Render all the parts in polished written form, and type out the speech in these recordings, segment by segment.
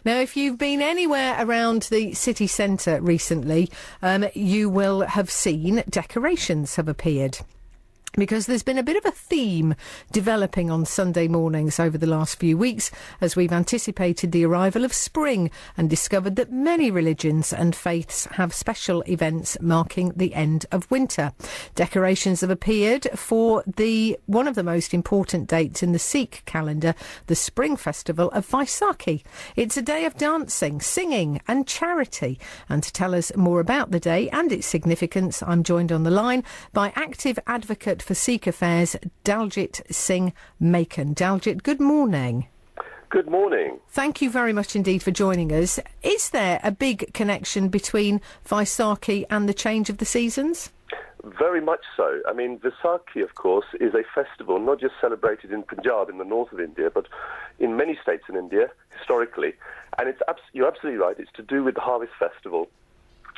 Now, if you've been anywhere around the city centre recently, you will have seen decorations have appeared. Because there's been a bit of a theme developing on Sunday mornings over the last few weeks as we've anticipated the arrival of spring and discovered that many religions and faiths have special events marking the end of winter. Decorations have appeared for one of the most important dates in the Sikh calendar, the spring festival of Vaisakhi. It's a day of dancing, singing and charity. And to tell us more about the day and its significance, I'm joined on the line by active advocate for Sikh affairs, Daljit Singh Makan. Daljit, good morning. Good morning. Thank you very much indeed for joining us. Is there a big connection between Vaisakhi and the change of the seasons? Very much so. I mean, Vaisakhi, of course, is a festival not just celebrated in Punjab in the north of India, but in many states in India, historically. And you're absolutely right, it's to do with the harvest festival.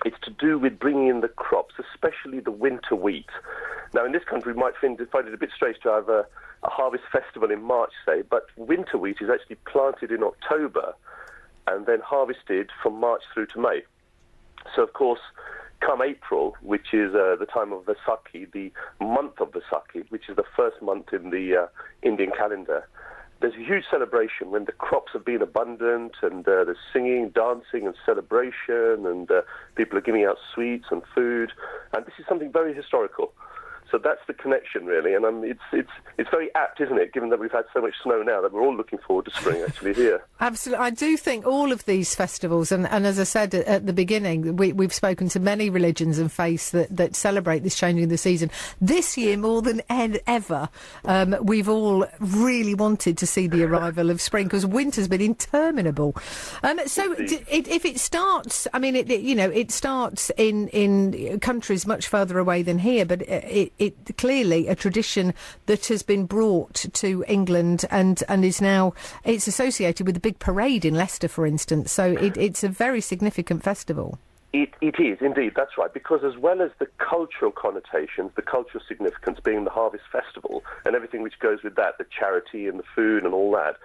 It's to do with bringing in the crops, especially the winter wheat. Now, in this country, we might find it a bit strange to have a harvest festival in March, say, but winter wheat is actually planted in October and then harvested from March through to May. So, of course, come April, which is the time of Vaisakhi, the month of Vaisakhi, which is the first month in the Indian calendar, there's a huge celebration when the crops have been abundant and there's singing, dancing and celebration and people are giving out sweets and food. And this is something very historical. So that's the connection, really, and it's very apt, isn't it, given that we've had so much snow now that we're all looking forward to spring actually here. Absolutely. I do think all of these festivals, and as I said at the beginning, we've spoken to many religions and faiths that celebrate this changing of the season. This year, more than ever, we've all really wanted to see the arrival of spring because winter's been interminable. So if it starts, I mean, it starts in countries much further away than here, but it clearly a tradition that has been brought to England and is now, it's associated with the big parade in Leicester, for instance. So it's a very significant festival. It is, indeed, that's right, because as well as the cultural connotations, the cultural significance being the harvest festival and everything which goes with that, the charity and the food and all that,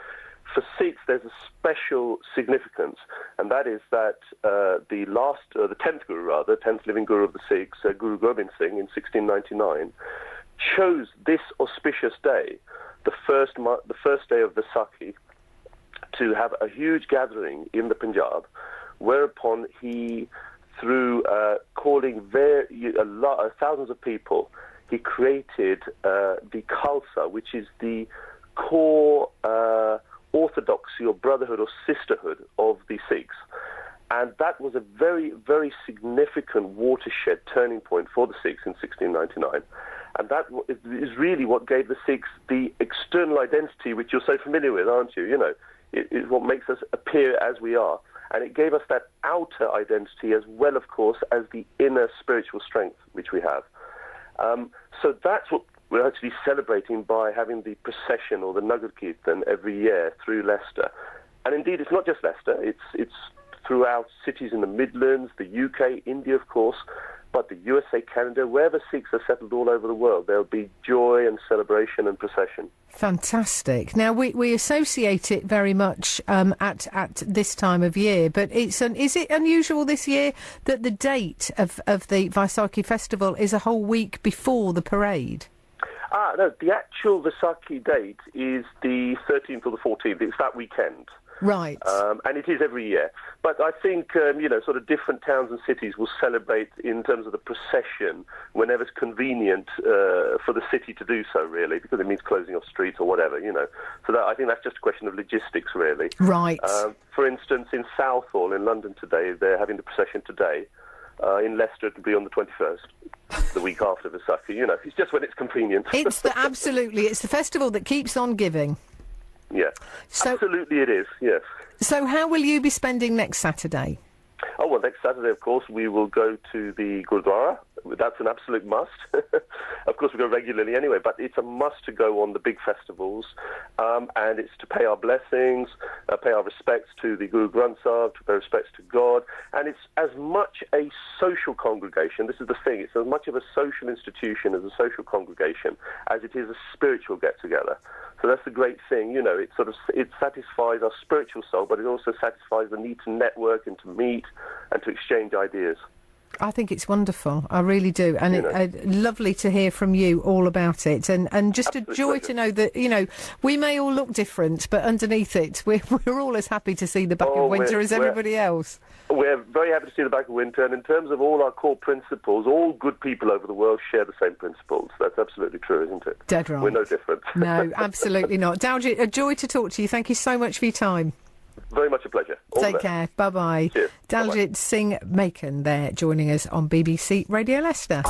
for Sikhs there's a special significance, and that is that the 10th living Guru of the Sikhs, Guru Gobind Singh, in 1699, chose this auspicious day, the first day of Vaisakhi, to have a huge gathering in the Punjab, whereupon he, through calling thousands of people, he created the Khalsa, which is the core orthodoxy or brotherhood or sisterhood of the Sikhs. And that was a very, very significant watershed turning point for the Sikhs in 1699. And that is really what gave the Sikhs the external identity, which you're so familiar with, aren't you? You know, it is what makes us appear as we are. And it gave us that outer identity as well, of course, as the inner spiritual strength which we have. So that's what we're actually celebrating by having the procession or the Nagar Kirtan every year through Leicester. And indeed, it's not just Leicester, it's throughout cities in the Midlands, the UK, India, of course, but the USA, Canada, wherever Sikhs are settled all over the world, there'll be joy and celebration and procession. Fantastic. Now, we associate it very much at this time of year, but is it unusual this year that the date of the Vaisakhi festival is a whole week before the parade? No, the actual Vaisakhi date is the 13th or the 14th. It's that weekend. Right. And it is every year. But I think, sort of different towns and cities will celebrate in terms of the procession whenever it's convenient for the city to do so, really, because it means closing off streets or whatever, you know. So I think that's just a question of logistics, really. Right. For instance, in Southall in London today, they're having the procession today. In Leicester, it'll be on the 21st, the week after Vaisakhi. You know, it's just when it's convenient. It's the festival that keeps on giving. Yeah, absolutely it is, yes. So how will you be spending next Saturday? Oh, well, next Saturday, of course, we will go to the Gurdwara that's an absolute must. Of course, we go regularly anyway, but it's a must to go on the big festivals, and it's to pay our blessings, pay our respects to the Guru Granth Sahib, to pay respects to God, and it's as much a social congregation. This is the thing; it's as much of a social institution as a social congregation as it is a spiritual get-together. So that's the great thing, you know. It satisfies our spiritual soul, but it also satisfies the need to network and to meet and to exchange ideas. I think it's wonderful. I really do. And lovely to hear from you all about it. And just a joy to know that, you know, we may all look different, but underneath it, we're all as happy to see the back of winter as everybody else. We're very happy to see the back of winter. And in terms of all our core principles, all good people over the world share the same principles. That's absolutely true, isn't it? Dead right. We're no different. No, absolutely not. Daljit, a joy to talk to you. Thank you so much for your time. Very much a pleasure. Take care. Bye-bye. Cheers. Daljit Singh Makan there joining us on BBC Radio Leicester.